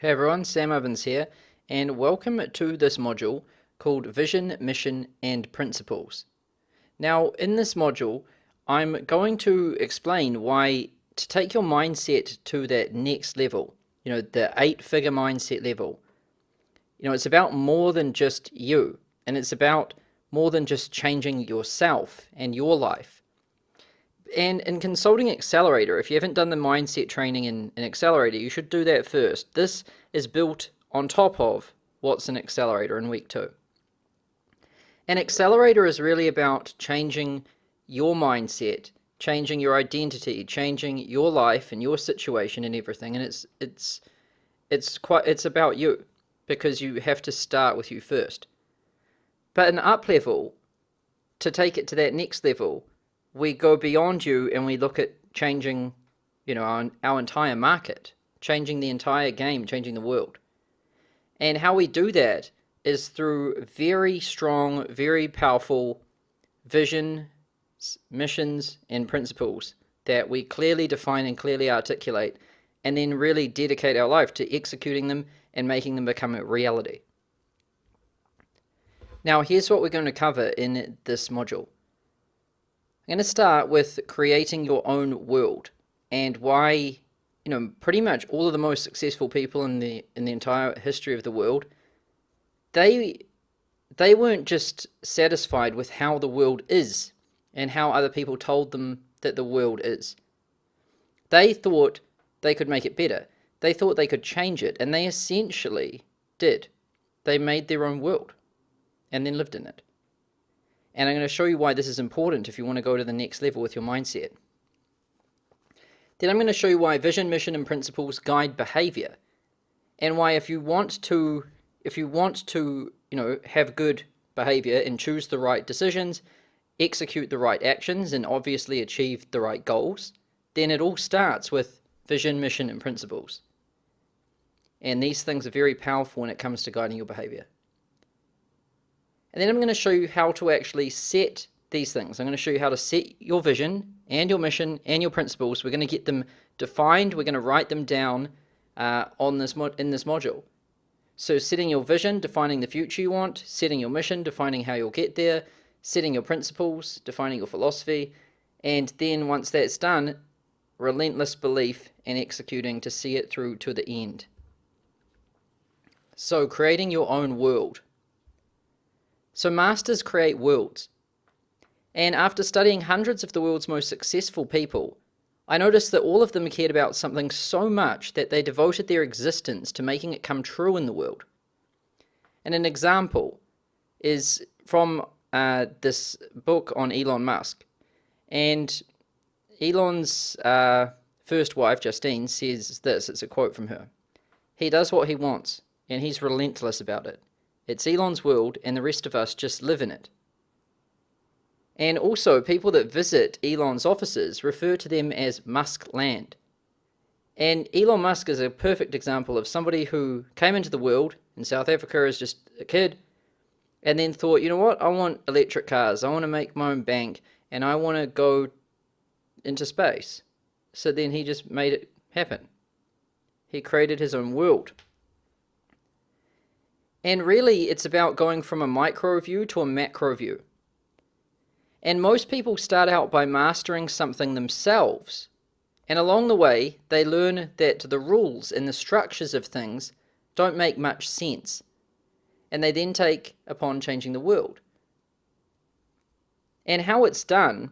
Hey everyone, Sam Ovens here, and welcome to this module called Vision, Mission, and Principles. Now, in this module, I'm going to explain why to take your mindset to that next level, the 8-figure mindset level, it's about more than just you, and it's about more than just changing yourself and your life. And in Consulting Accelerator, if you haven't done the mindset training in Accelerator, you should do that first. This is built on top of what's in Accelerator in week 2. And Accelerator is really about changing your mindset, changing your identity, changing your life and your situation and everything. And it's about you, because you have to start with you first. But in up level, to take it to that next level, we go beyond you and we look at changing, our entire market, changing the entire game, changing the world. And how we do that is through very strong, very powerful vision, missions, and principles that we clearly define and clearly articulate, and then really dedicate our life to executing them and making them become a reality. Now, here's what we're going to cover in this module. I'm going to start with creating your own world and why, pretty much all of the most successful people in the entire history of the world, they weren't just satisfied with how the world is and how other people told them that the world is. They thought they could make it better. They thought they could change it, and they essentially did. They made their own world and then lived in it. And I'm going to show you why this is important if you want to go to the next level with your mindset. Then I'm going to show you why vision, mission, and principles guide behavior, and why if you want to have good behavior and choose the right decisions, execute the right actions, and obviously achieve the right goals, then it all starts with vision, mission, and principles. And these things are very powerful when it comes to guiding your behavior. And then I'm going to show you how to actually set these things. I'm going to show you how to set your vision and your mission and your principles. We're going to get them defined. We're going to write them down in this module. So setting your vision, defining the future you want, setting your mission, defining how you'll get there, setting your principles, defining your philosophy, and then once that's done, relentless belief and executing to see it through to the end. So creating your own world. So masters create worlds. And after studying hundreds of the world's most successful people, I noticed that all of them cared about something so much that they devoted their existence to making it come true in the world. And an example is from this book on Elon Musk. And Elon's first wife, Justine, says this. It's a quote from her. "He does what he wants, and he's relentless about it. It's Elon's world, and the rest of us just live in it." And also, people that visit Elon's offices refer to them as Musk Land. And Elon Musk is a perfect example of somebody who came into the world in South Africa as just a kid, and then thought, you know what, I want electric cars, I want to make my own bank, and I want to go into space. So then he just made it happen. He created his own world. And really, it's about going from a micro view to a macro view. And most people start out by mastering something themselves. And along the way, they learn that the rules and the structures of things don't make much sense. And they then take upon changing the world. And how it's done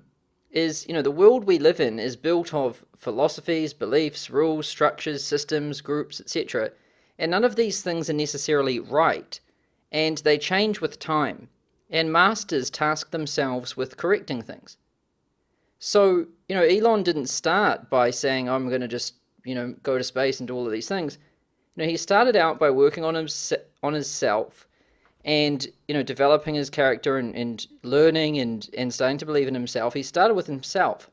is, the world we live in is built of philosophies, beliefs, rules, structures, systems, groups, etc. And none of these things are necessarily right, and they change with time, and masters task themselves with correcting things. So, Elon didn't start by saying, I'm going to just, go to space and do all of these things. He started out by working on himself and, developing his character and learning and starting to believe in himself. He started with himself.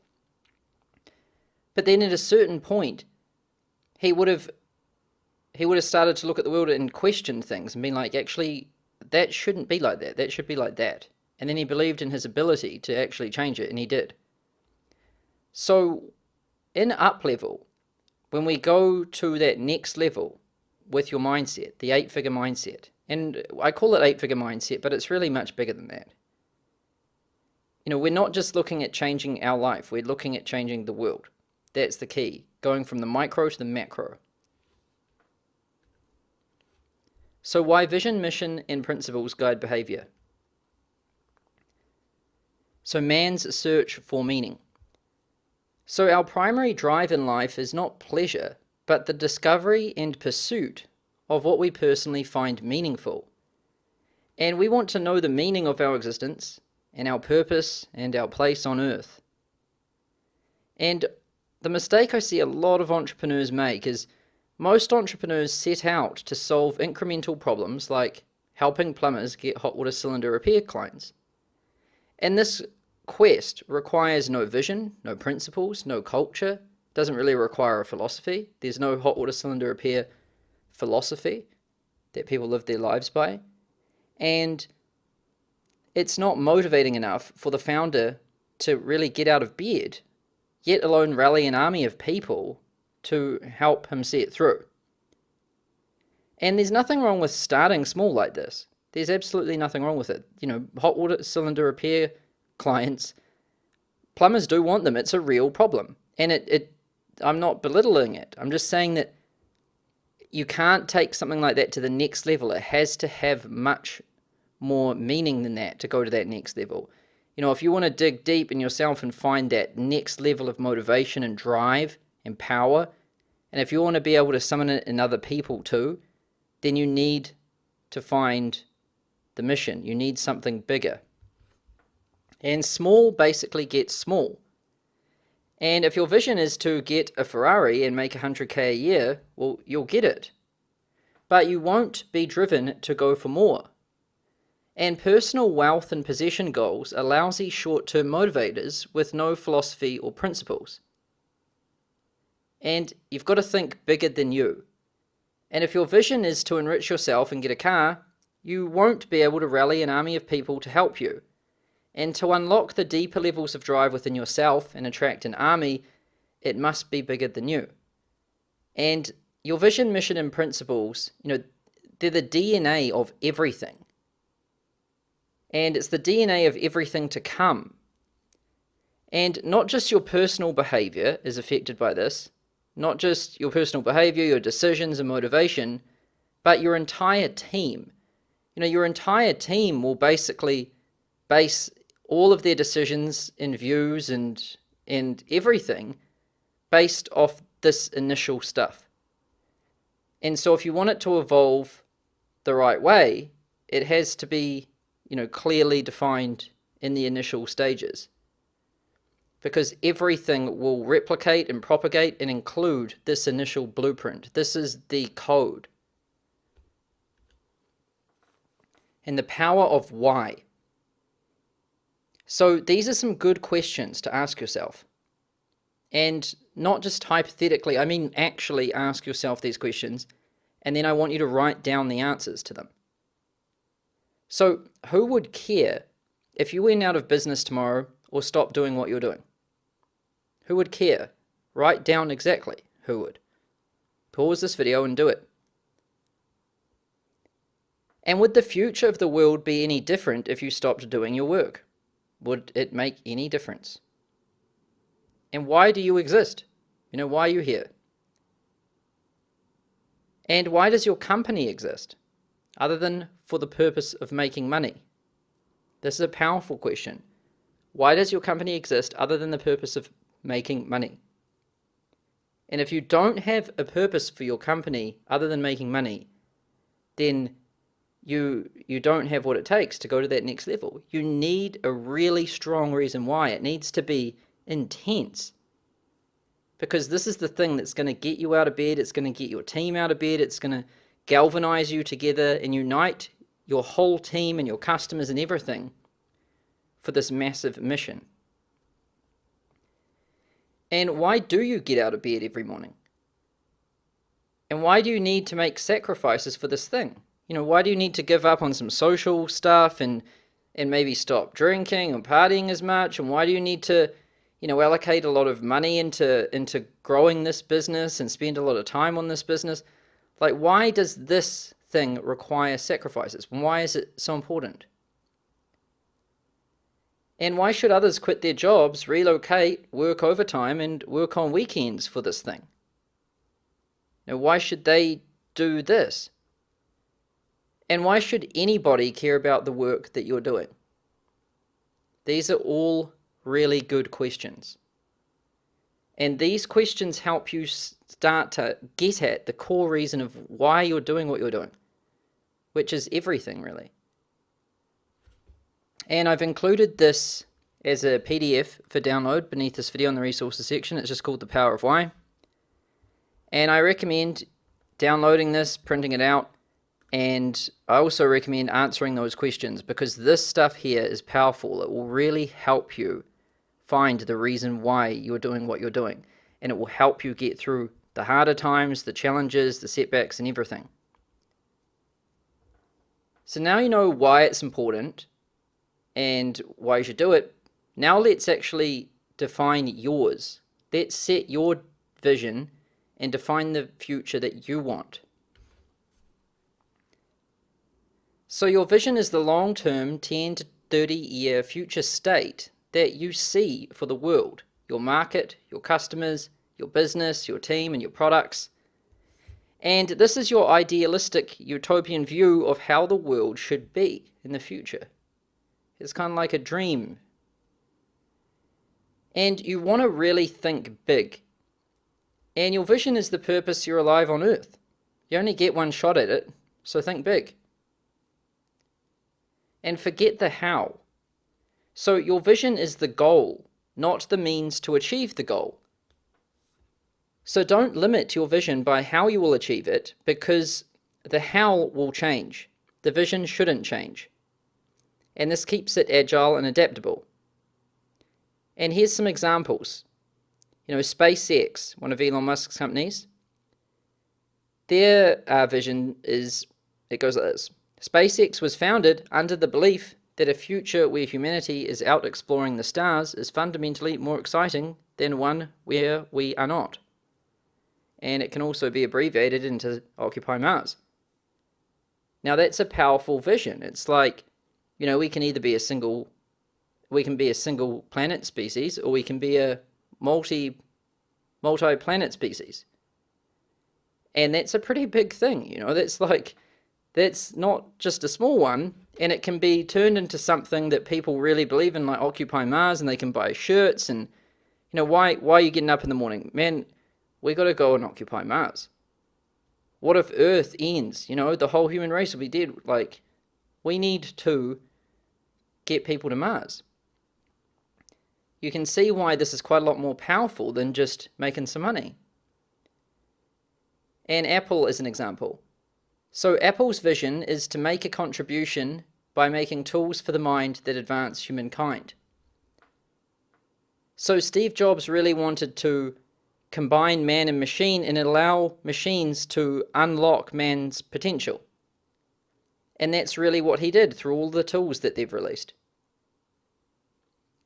But then at a certain point, he would have started to look at the world and question things and been like, actually, that shouldn't be like that. That should be like that. And then he believed in his ability to actually change it, and he did. So in up level, when we go to that next level, with your mindset, the 8-figure mindset. And I call it 8-figure mindset, but it's really much bigger than that. We're not just looking at changing our life, we're looking at changing the world. That's the key, going from the micro to the macro. So why vision, mission, and principles guide behavior? So man's search for meaning. So our primary drive in life is not pleasure, but the discovery and pursuit of what we personally find meaningful. And we want to know the meaning of our existence and our purpose and our place on earth. And the mistake I see a lot of entrepreneurs make is most entrepreneurs set out to solve incremental problems like helping plumbers get hot water cylinder repair clients. And this quest requires no vision, no principles, no culture, doesn't really require a philosophy. There's no hot water cylinder repair philosophy that people live their lives by. And it's not motivating enough for the founder to really get out of bed, yet alone rally an army of people to help him see it through. And there's nothing wrong with starting small like this. There's absolutely nothing wrong with it. Hot water cylinder repair clients, plumbers do want them. It's a real problem. And I'm not belittling it. I'm just saying that you can't take something like that to the next level. It has to have much more meaning than that to go to that next level. If you want to dig deep in yourself and find that next level of motivation and drive and power, and if you want to be able to summon it in other people too, then you need to find the mission. You need something bigger. And small basically gets small. And if your vision is to get a Ferrari and make 100K a year, well, you'll get it. But you won't be driven to go for more. And personal wealth and possession goals are lousy short-term motivators with no philosophy or principles. And you've got to think bigger than you. And if your vision is to enrich yourself and get a car, you won't be able to rally an army of people to help you. And to unlock the deeper levels of drive within yourself and attract an army, it must be bigger than you. And your vision, mission, and principles, they're the DNA of everything. And it's the DNA of everything to come. And not just your personal behavior is affected by this, not just your personal behavior, your decisions and motivation, but your entire team. Your entire team will basically base all of their decisions and views and everything based off this initial stuff. And so if you want it to evolve the right way, it has to be, clearly defined in the initial stages. Because everything will replicate and propagate and include this initial blueprint. This is the code. And the power of why. So these are some good questions to ask yourself. And not just hypothetically, I mean actually ask yourself these questions, and then I want you to write down the answers to them. So who would care if you went out of business tomorrow or stopped doing what you're doing? Who would care? Write down exactly who would. Pause this video and do it. And would the future of the world be any different if you stopped doing your work? Would it make any difference? And why do you exist? Why are you here? And why does your company exist? Other than for the purpose of making money? This is a powerful question. Why does your company exist other than the purpose of making money? And if you don't have a purpose for your company other than making money, then you don't have what it takes to go to that next level. You need a really strong reason why. It needs to be intense. Because this is the thing that's going to get you out of bed. It's going to get your team out of bed. It's going to galvanize you together and unite your whole team and your customers and everything for this massive mission. And why do you get out of bed every morning? And why do you need to make sacrifices for this thing? Why do you need to give up on some social stuff and maybe stop drinking or partying as much? And why do you need to, allocate a lot of money into growing this business and spend a lot of time on this business? Like, why does this thing require sacrifices? Why is it so important? And why should others quit their jobs, relocate, work overtime, and work on weekends for this thing? Now, why should they do this? And why should anybody care about the work that you're doing? These are all really good questions. And these questions help you start to get at the core reason of why you're doing what you're doing, which is everything, really. And I've included this as a PDF for download beneath this video in the resources section. It's just called The Power of Why. And I recommend downloading this, printing it out, and I also recommend answering those questions, because this stuff here is powerful. It will really help you find the reason why you're doing what you're doing, and it will help you get through the harder times, the challenges, the setbacks, and everything. So now you know why it's important and why you should do it. Now let's actually define yours. Let's set your vision and define the future that you want. So your vision is the long-term 10 to 30-year future state that you see for the world, your market, your customers, your business, your team, and your products. And this is your idealistic utopian view of how the world should be in the future. It's kind of like a dream. And you want to really think big. And your vision is the purpose you're alive on Earth. You only get one shot at it, so think big. And forget the how. So your vision is the goal, not the means to achieve the goal. So don't limit your vision by how you will achieve it, because the how will change. The vision shouldn't change. And this keeps it agile and adaptable. And here's some examples. SpaceX, one of Elon Musk's companies, their vision is, it goes like this. SpaceX was founded under the belief that a future where humanity is out exploring the stars is fundamentally more exciting than one where we are not. And it can also be abbreviated into Occupy Mars. Now that's a powerful vision. It's like, we can either be a single planet species, or we can be a multi-planet species. And that's a pretty big thing, that's not just a small one, and it can be turned into something that people really believe in, like Occupy Mars, and they can buy shirts, and why are you getting up in the morning? Man, we got to go and occupy Mars. What if Earth ends? The whole human race will be dead. We need to get people to Mars. You can see why this is quite a lot more powerful than just making some money. And Apple is an example. So Apple's vision is to make a contribution by making tools for the mind that advance humankind. So Steve Jobs really wanted to combine man and machine and allow machines to unlock man's potential. And that's really what he did through all the tools that they've released.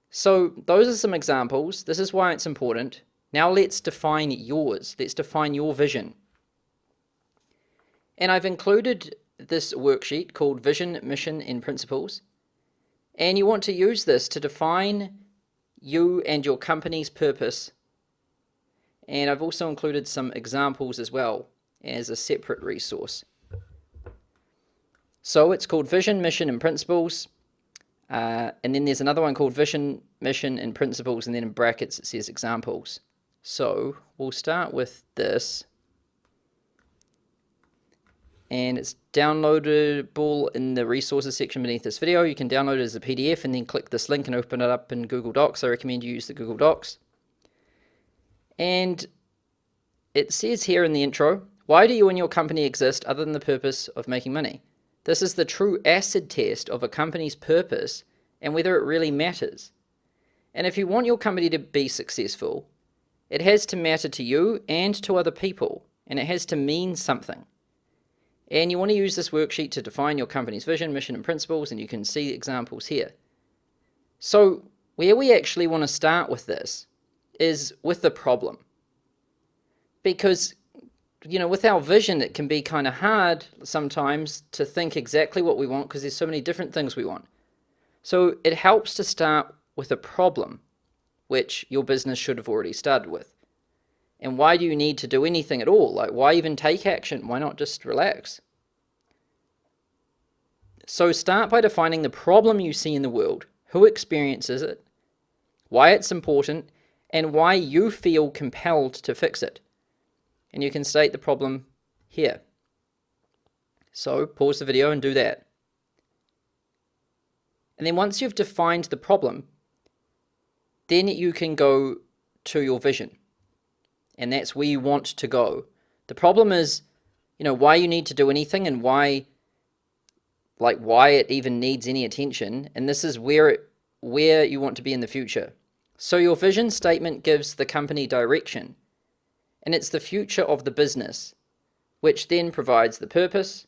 So those are some examples. This is why it's important. Now let's define yours. Let's define your vision. And I've included this worksheet called Vision, Mission, and Principles. And you want to use this to define you and your company's purpose. And I've also included some examples as well as a separate resource. So it's called Vision, Mission, and Principles. And then there's another one called Vision, Mission, and Principles, and then in brackets it says examples. So we'll start with this. And it's downloadable in the resources section beneath this video. You can download it as a PDF and then click this link and open it up in Google Docs. I recommend you use the Google Docs. And it says here in the intro, why do you and your company exist other than the purpose of making money? This is the true acid test of a company's purpose and whether it really matters. And if you want your company to be successful, it has to matter to you and to other people, and it has to mean something. And you want to use this worksheet to define your company's vision, mission, and principles, and you can see examples here. So where we actually want to start with this is with the problem. Because with our vision, it can be kind of hard sometimes to think exactly what we want because there's so many different things we want. So it helps to start with a problem, which your business should have already started with. And why do you need to do anything at all? Like, why even take action? Why not just relax? So start by defining the problem you see in the world, who experiences it, why it's important, and why you feel compelled to fix it. And you can state the problem here. So pause the video and do that. And then once you've defined the problem, then you can go to your vision. And that's where you want to go. The problem is, why you need to do anything and why it even needs any attention. And this is where you want to be in the future. So your vision statement gives the company direction. And it's the future of the business, which then provides the purpose.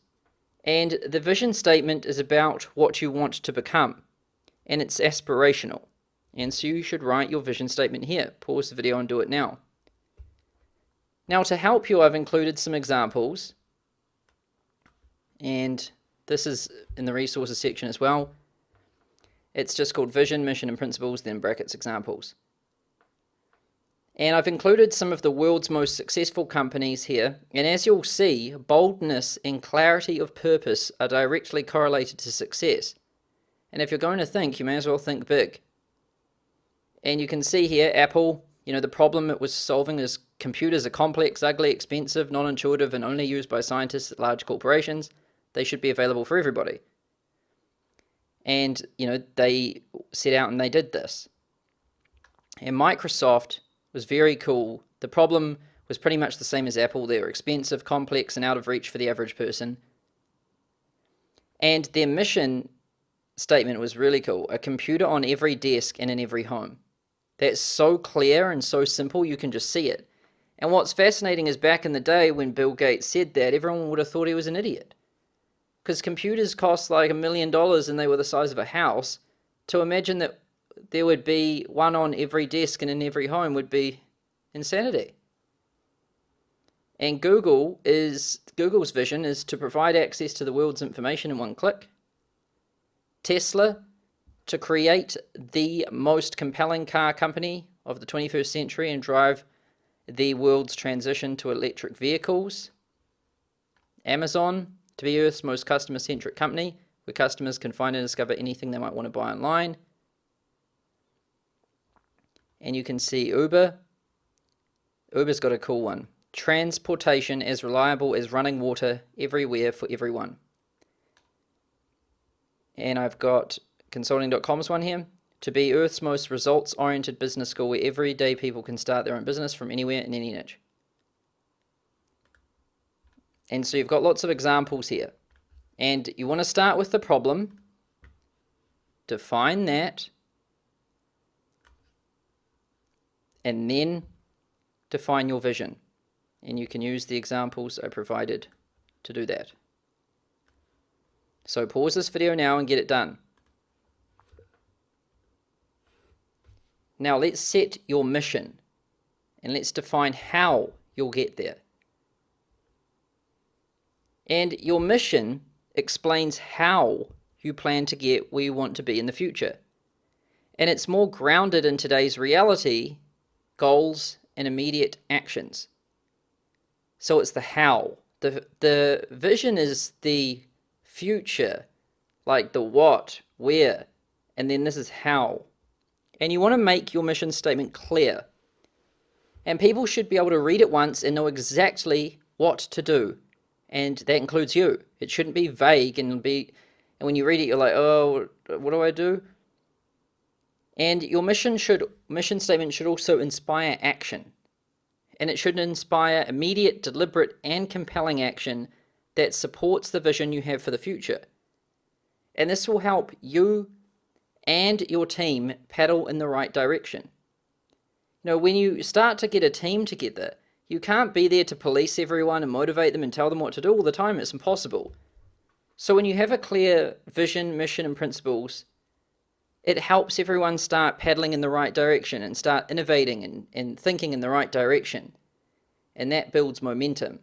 And the vision statement is about what you want to become. And it's aspirational. And so you should write your vision statement here. Pause the video and do it now. Now to help you, I've included some examples. And this is in the resources section as well. It's just called vision, mission, and principles, then brackets examples. And I've included some of the world's most successful companies here. And as you'll see, boldness and clarity of purpose are directly correlated to success. And if you're going to think, you may as well think big. And you can see here, Apple, the problem it was solving is computers are complex, ugly, expensive, non-intuitive, and only used by scientists at large corporations. They should be available for everybody. And, they set out and they did this. And Microsoft was very cool. The problem was pretty much the same as Apple. They were expensive, complex, and out of reach for the average person. And their mission statement was really cool. A computer on every desk and in every home. That's so clear and so simple, you can just see it. And what's fascinating is back in the day when Bill Gates said that, everyone would have thought he was an idiot. Because computers cost like $1 million and they were the size of a house. To imagine that there would be one on every desk and in every home would be insanity. And Google's vision is to provide access to the world's information in one click. Tesla, to create the most compelling car company of the 21st century and drive the world's transition to electric vehicles. Amazon, to be Earth's most customer-centric company, where customers can find and discover anything they might want to buy online. And you can see Uber. Uber's got a cool one. Transportation as reliable as running water everywhere for everyone. And I've got Consulting.com's one here. To be Earth's most results-oriented business school where everyday people can start their own business from anywhere in any niche. And so you've got lots of examples here. And you want to start with the problem, define that, and then define your vision. And you can use the examples I provided to do that. So pause this video now and get it done. Now let's set your mission and let's define how you'll get there. And your mission explains how you plan to get where you want to be in the future. And it's more grounded in today's reality, goals, and immediate actions. So it's the how. The vision is the future, like the what, where, and then this is how. And you want to make your mission statement clear. And people should be able to read it once and know exactly what to do. And that includes you. It shouldn't be vague and when you read it, you're like, oh, what do I do? And your mission statement should also inspire action. And it should inspire immediate, deliberate, and compelling action that supports the vision you have for the future. And this will help you and your team paddle in the right direction. When you start to get a team together, you can't be there to police everyone and motivate them and tell them what to do all the time. It's impossible. So when you have a clear vision, mission, and principles, it helps everyone start paddling in the right direction and start innovating and thinking in the right direction. And that builds momentum.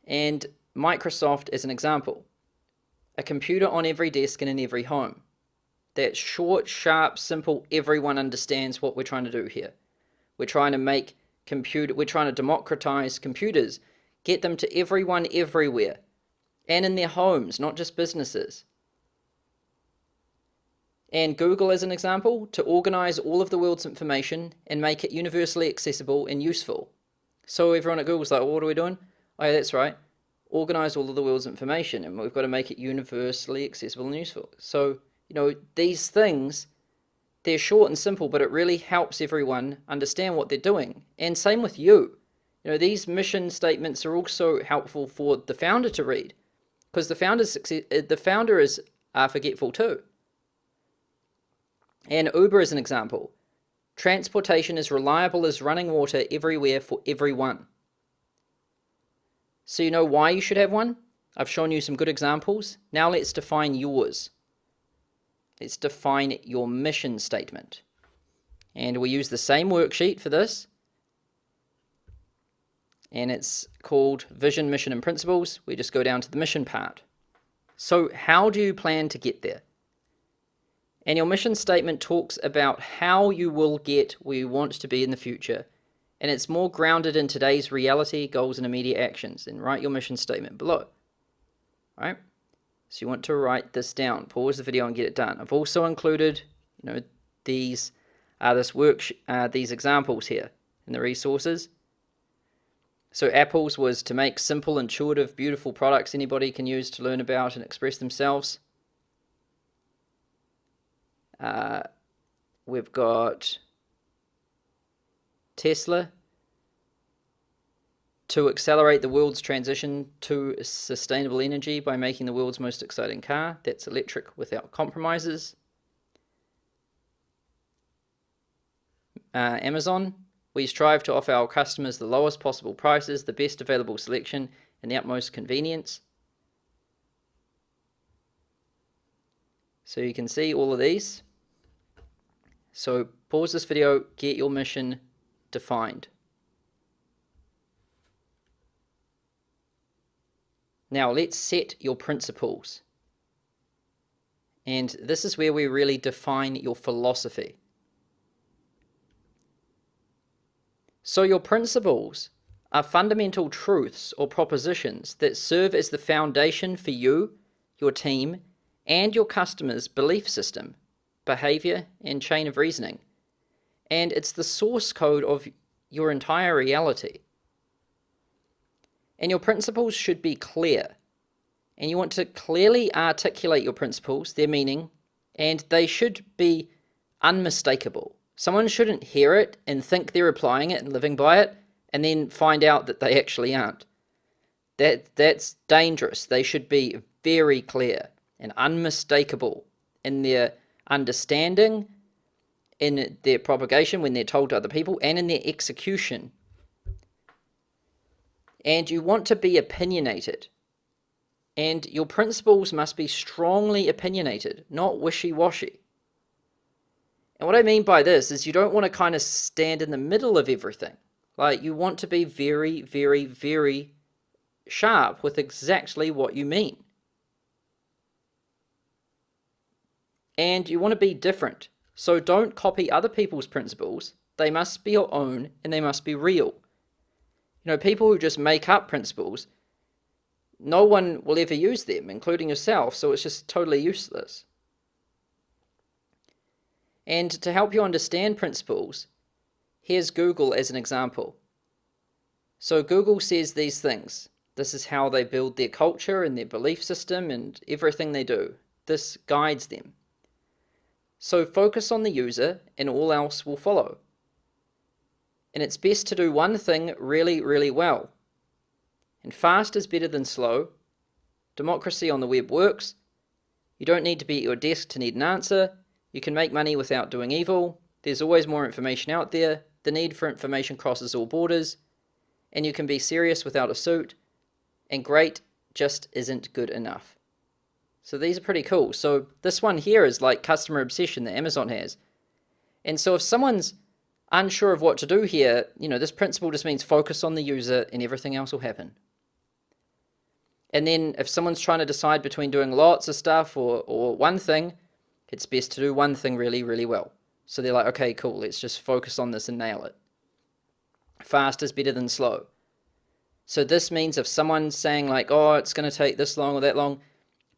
And Microsoft as an example. A computer on every desk and in every home. That's short, sharp, simple, everyone understands what we're trying to do here. We're trying to democratize computers, get them to everyone everywhere, and in their homes, not just businesses. And Google as an example, to organize all of the world's information and make it universally accessible and useful. So everyone at Google's like, well, what are we doing? Oh yeah, that's right. Organize all of the world's information, and we've got to make it universally accessible and useful. So, these things, they're short and simple, but it really helps everyone understand what they're doing. And same with you. These mission statements are also helpful for the founder to read, because the founder is forgetful too. And Uber is an example. Transportation is reliable as running water everywhere for everyone. So you know why you should have one? I've shown you some good examples. Now let's define yours. Let's define your mission statement. And we use the same worksheet for this. And it's called Vision, Mission, and Principles. We just go down to the mission part. So how do you plan to get there? And your mission statement talks about how you will get where you want to be in the future. And it's more grounded in today's reality, goals, and immediate actions. And write your mission statement below. All right? So you want to write this down. Pause the video and get it done. I've also included, these examples here in the resources. So Apple's was to make simple, intuitive, beautiful products anybody can use to learn about and express themselves. We've got Tesla to accelerate the world's transition to sustainable energy by making the world's most exciting car that's electric without compromises. Amazon, we strive to offer our customers the lowest possible prices, the best available selection, and the utmost convenience. So you can see all of these. So pause this video, get your mission defined. Now let's set your principles. And this is where we really define your philosophy. So your principles are fundamental truths or propositions that serve as the foundation for you, your team, and your customers' belief system, behavior, and chain of reasoning. And it's the source code of your entire reality. And your principles should be clear. And you want to clearly articulate your principles, their meaning, and they should be unmistakable. Someone shouldn't hear it and think they're applying it and living by it, and then find out that they actually aren't. That's dangerous. They should be very clear and unmistakable in their understanding, in their propagation when they're told to other people, and in their execution. And you want to be opinionated. And your principles must be strongly opinionated, not wishy-washy. And what I mean by this is you don't want to kind of stand in the middle of everything. Like, you want to be very, very, very sharp with exactly what you mean. And you want to be different. So don't copy other people's principles. They must be your own, and they must be real. People who just make up principles, no one will ever use them, including yourself, so it's just totally useless. And to help you understand principles, here's Google as an example. So Google says these things. This is how they build their culture and their belief system and everything they do. This guides them. So focus on the user and all else will follow. And it's best to do one thing really, really well. And fast is better than slow. Democracy on the web works. You don't need to be at your desk to need an answer. You can make money without doing evil. There's always more information out there. The need for information crosses all borders. And you can be serious without a suit. And great just isn't good enough. So these are pretty cool. So this one here is like customer obsession that Amazon has. And so if someone's unsure of what to do here, this principle just means focus on the user and everything else will happen. And then if someone's trying to decide between doing lots of stuff or one thing, it's best to do one thing really, really well. So they're like, okay, cool, let's just focus on this and nail it. Fast is better than slow. So this means if someone's saying like, oh, it's going to take this long or that long,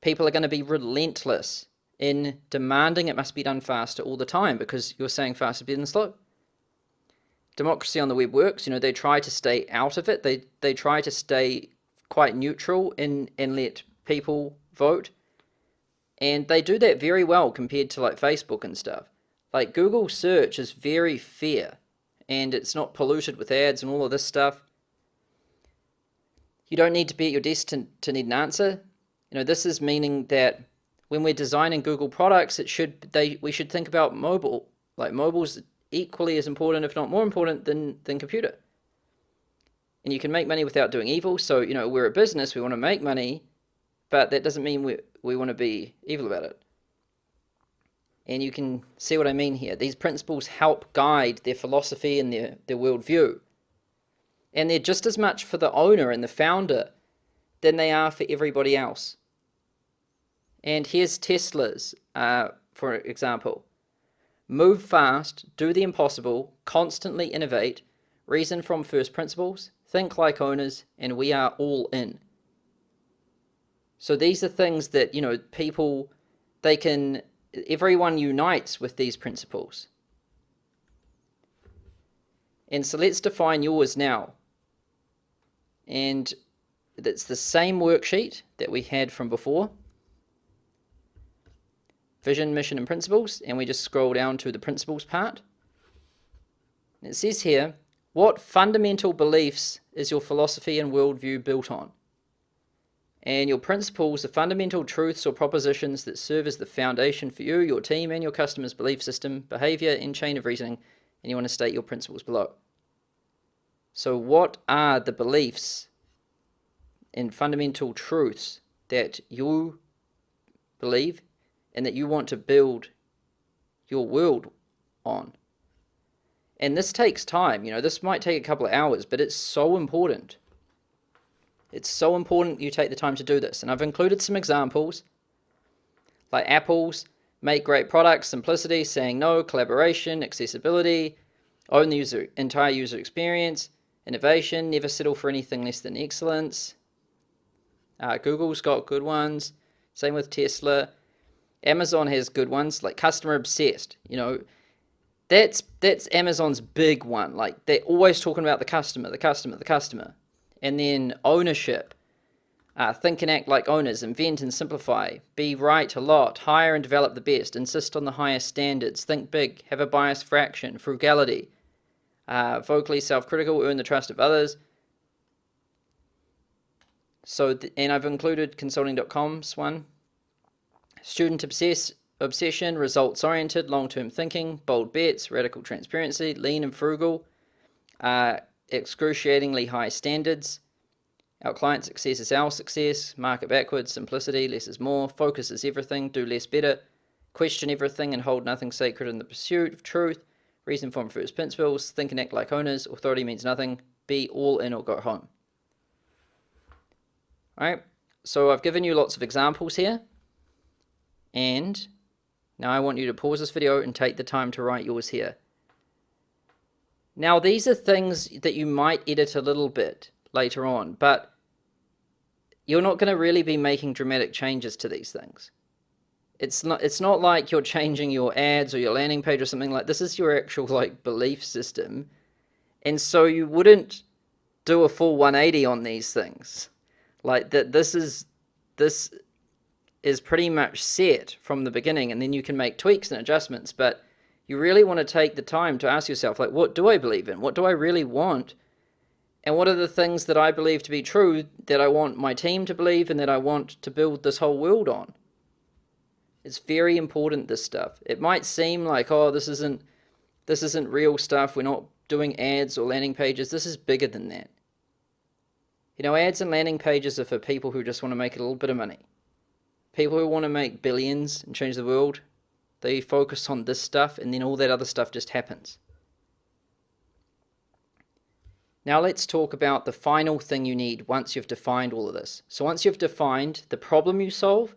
people are going to be relentless in demanding it must be done faster all the time because you're saying fast is better than slow. Democracy on the web works. They try to stay out of it. They try to stay quite neutral and let people vote. And they do that very well compared to like Facebook and stuff. Like Google search is very fair and it's not polluted with ads and all of this stuff. You don't need to be at your desk to need an answer. This is meaning that when we're designing Google products, we should think about mobile. Like mobile's equally as important, if not more important, than computer. And you can make money without doing evil. So, we're a business, we want to make money, but that doesn't mean we want to be evil about it. And you can see what I mean here. These principles help guide their philosophy and their worldview. And they're just as much for the owner and the founder than they are for everybody else. And here's Tesla's, for example. Move fast, do the impossible, constantly innovate, reason from first principles, think like owners, and we are all in. So these are things that, people, everyone unites with these principles. And so let's define yours now. And it's the same worksheet that we had from before. Vision, mission, and principles. And we just scroll down to the principles part. And it says here, what fundamental beliefs is your philosophy and worldview built on? And your principles are fundamental truths or propositions that serve as the foundation for you, your team, and your customers' belief system, behavior, and chain of reasoning. And you want to state your principles below. So what are the beliefs and fundamental truths that you believe and that you want to build your world on? And this takes time. This might take a couple of hours, but it's so important. It's so important you take the time to do this. And I've included some examples, like Apple's make great products, simplicity, saying no, collaboration, accessibility, own the entire user experience, innovation, never settle for anything less than excellence. Google's got good ones. Same with Tesla. Amazon has good ones, like customer obsessed. That's Amazon's big one. Like they're always talking about the customer, the customer, the customer. And then ownership. Think and act like owners. Invent and simplify. Be right a lot. Hire and develop the best. Insist on the highest standards. Think big. Have a bias fraction. Frugality. Vocally self-critical, earn the trust of others. So, and I've included consulting.com's one. Student obsession, results-oriented, long-term thinking, bold bets, radical transparency, lean and frugal, excruciatingly high standards. Our client success is our success, market backwards, simplicity, less is more, focus is everything, do less better, question everything and hold nothing sacred in the pursuit of truth, reason from first principles, think and act like owners, authority means nothing, be all in or go home. Alright, so I've given you lots of examples here, and now I want you to pause this video and take the time to write yours here. Now these are things that you might edit a little bit later on, but you're not going to really be making dramatic changes to these things. It's not like you're changing your ads or your landing page or something like this. Is your actual like belief system, and so you wouldn't do a full 180 on these things. Like that, this is pretty much set from the beginning, and then you can make tweaks and adjustments. But you really want to take the time to ask yourself, like, what do I believe in? What do I really want? And what are the things that I believe to be true that I want my team to believe and that I want to build this whole world on? It's very important, this stuff. It might seem like, oh, this isn't real stuff. We're not doing ads or landing pages. This is bigger than that. Ads and landing pages are for people who just want to make a little bit of money. People who want to make billions and change the world, they focus on this stuff, and then all that other stuff just happens. Now let's talk about the final thing you need once you've defined all of this. So once you've defined the problem you solve,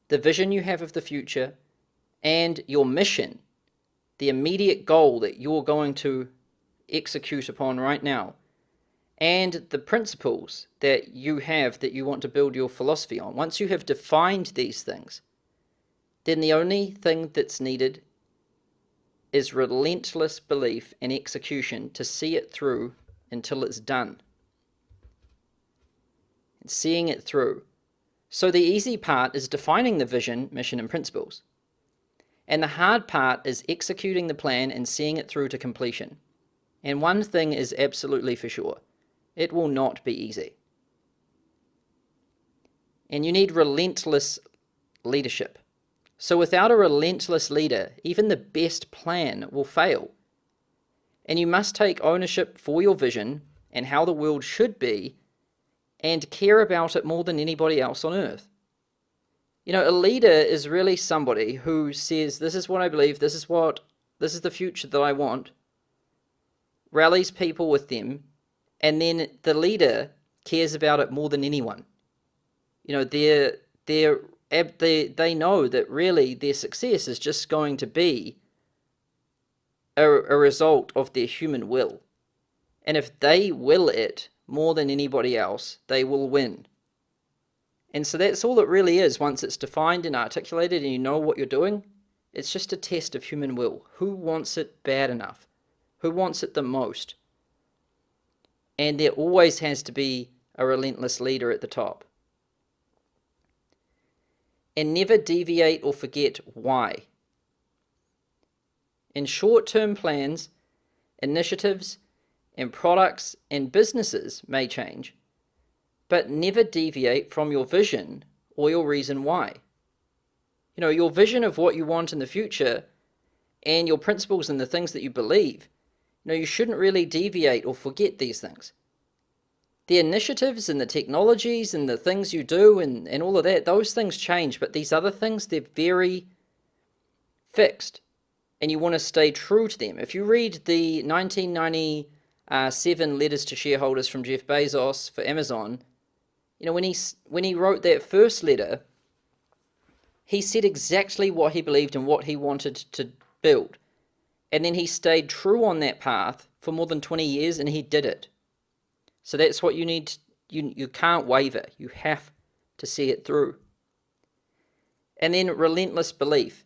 the vision you have of the future, and your mission, the immediate goal that you're going to execute upon right now, and the principles that you have that you want to build your philosophy on. Once you have defined these things, then the only thing that's needed is relentless belief and execution to see it through until it's done. And seeing it through. So the easy part is defining the vision, mission, and principles. And the hard part is executing the plan and seeing it through to completion. And one thing is absolutely for sure. It will not be easy. And you need relentless leadership. So without a relentless leader, even the best plan will fail. And you must take ownership for your vision and how the world should be and care about it more than anybody else on earth. You know, a leader is really somebody who says, this is what I believe, this is the future that I want, rallies people with them, and then the leader cares about it more than anyone. You know, they know that really their success is just going to be a result of their human will. And if they will it more than anybody else, they will win. And so that's all it really is. Once it's defined and articulated and you know what you're doing, it's just a test of human will. Who wants it bad enough? Who wants it the most? And there always has to be a relentless leader at the top. And never deviate or forget why. In short-term plans, initiatives, and products and businesses may change, but never deviate from your vision or your reason why. You know, your vision of what you want in the future and your principles and the things that you believe, you know, you shouldn't really deviate or forget these things. The initiatives and the technologies and the things you do and all of that, those things change, but these other things, they're very fixed, and you want to stay true to them. If you read the 1997 letters to shareholders from Jeff Bezos for Amazon, you know, when he wrote that first letter, he said exactly what he believed and what he wanted to build. And then he stayed true on that path for more than 20 years, and he did it. So that's what you need. You can't waver. You have to see it through. And then relentless belief.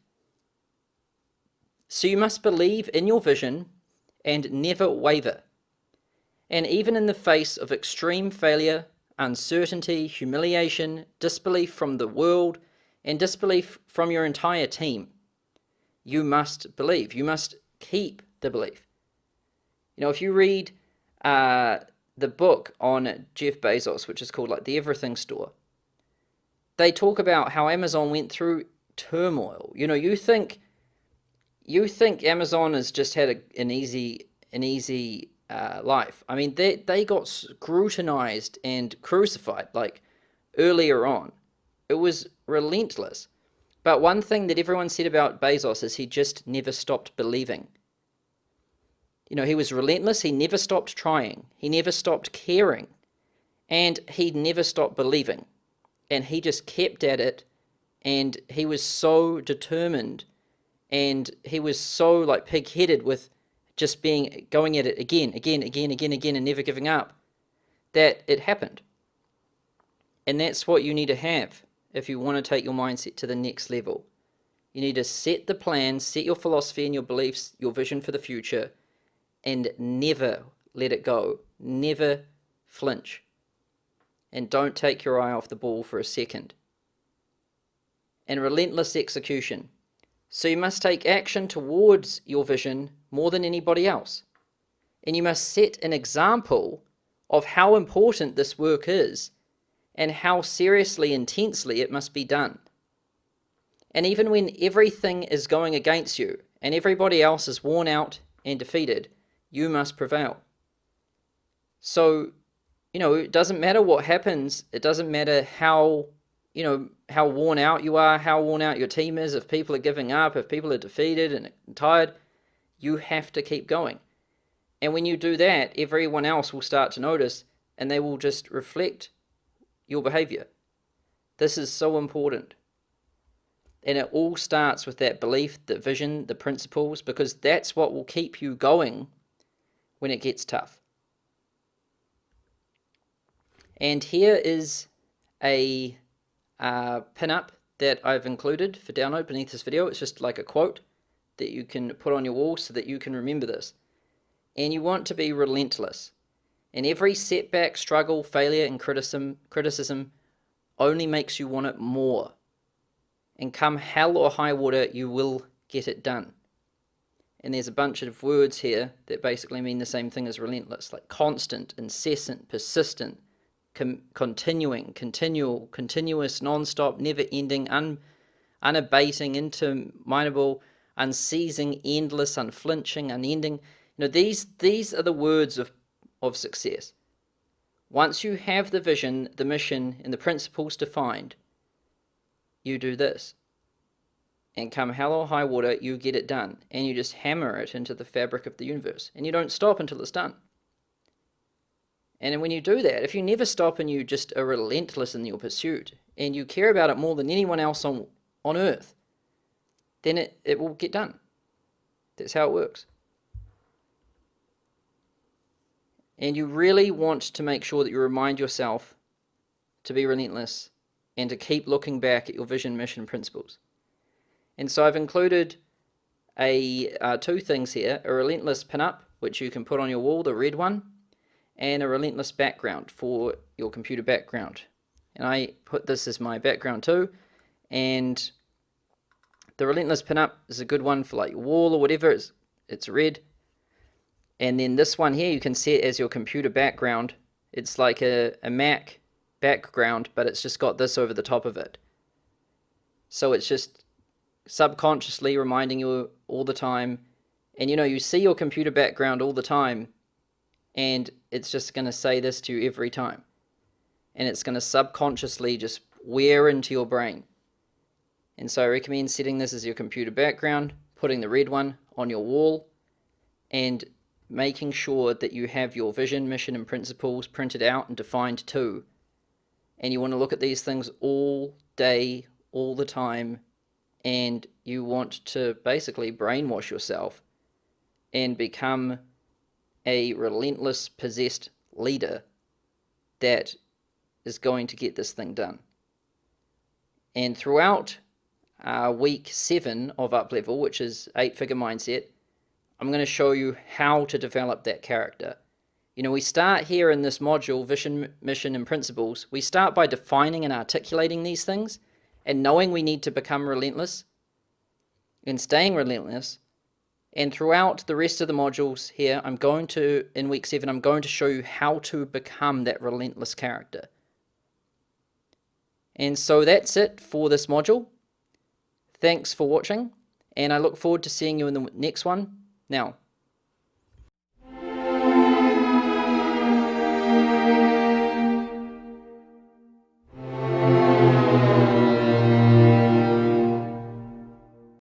So you must believe in your vision and never waver. And even in the face of extreme failure, uncertainty, humiliation, disbelief from the world, and disbelief from your entire team, you must believe. You must keep the belief. You know, if you read the book on Jeff Bezos, which is called like The Everything Store, they talk about how Amazon went through turmoil. You know, you think Amazon has just had an easy life. I mean, they got scrutinized and crucified like earlier on. It was relentless. But one thing that everyone said about Bezos is he just never stopped believing. You know, he was relentless. He never stopped trying. He never stopped caring. And he never stopped believing. And he just kept at it. And he was so determined. And he was so like pig-headed with just going at it again, and never giving up, that it happened. And that's what you need to have if you want to take your mindset to the next level. You need to set the plan, set your philosophy and your beliefs, your vision for the future, and never let it go. Never flinch. And don't take your eye off the ball for a second. And relentless execution. So you must take action towards your vision more than anybody else. And you must set an example of how important this work is and how seriously, intensely it must be done. And even when everything is going against you and everybody else is worn out and defeated, you must prevail. So, you know, it doesn't matter what happens. It doesn't matter how worn out you are, how worn out your team is, if people are giving up, if people are defeated and tired, you have to keep going. And when you do that, everyone else will start to notice, and they will just reflect your behavior. This is so important. And it all starts with that belief, the vision, the principles, because that's what will keep you going when it gets tough. And here is a pin-up that I've included for download beneath this video. It's just like a quote that you can put on your wall so that you can remember this. And you want to be relentless. And every setback, struggle, failure, and criticism only makes you want it more. And come hell or high water, you will get it done. And there's a bunch of words here that basically mean the same thing as relentless, like constant, incessant, persistent, continuing, continual, continuous, non-stop, never-ending, unabating, interminable, unceasing, endless, unflinching, unending. These are the words of success. Once you have the vision, the mission, and the principles defined, you do this. And come hell or high water, you get it done. And you just hammer it into the fabric of the universe. And you don't stop until it's done. And when you do that, if you never stop and you just are relentless in your pursuit, and you care about it more than anyone else on earth, then it will get done. That's how it works. And you really want to make sure that you remind yourself to be relentless and to keep looking back at your vision, mission, principles. And so I've included two things here, a relentless pin-up, which you can put on your wall, the red one, and a relentless background for your computer background. And I put this as my background too. And the relentless pin-up is a good one for like your wall or whatever. It's red. And then this one here you can set as your computer background. It's like a Mac background, but it's just got this over the top of it. So it's just subconsciously reminding you all the time. And you see your computer background all the time, and it's just going to say this to you every time. And it's going to subconsciously just wear into your brain. And so I recommend setting this as your computer background, putting the red one on your wall, and making sure that you have your vision, mission, and principles printed out and defined too. And you want to look at these things all day, all the time, and you want to basically brainwash yourself and become a relentless, possessed leader that is going to get this thing done. And throughout week 7 of Uplevel, which is 8-figure mindset, I'm going to show you how to develop that character. We start here in this module, vision, mission, and principles. We start by defining and articulating these things and knowing we need to become relentless and staying relentless. And throughout the rest of the modules here, in week 7, I'm going to show you how to become that relentless character. And so that's it for this module. Thanks for watching, and I look forward to seeing you in the next one. Now,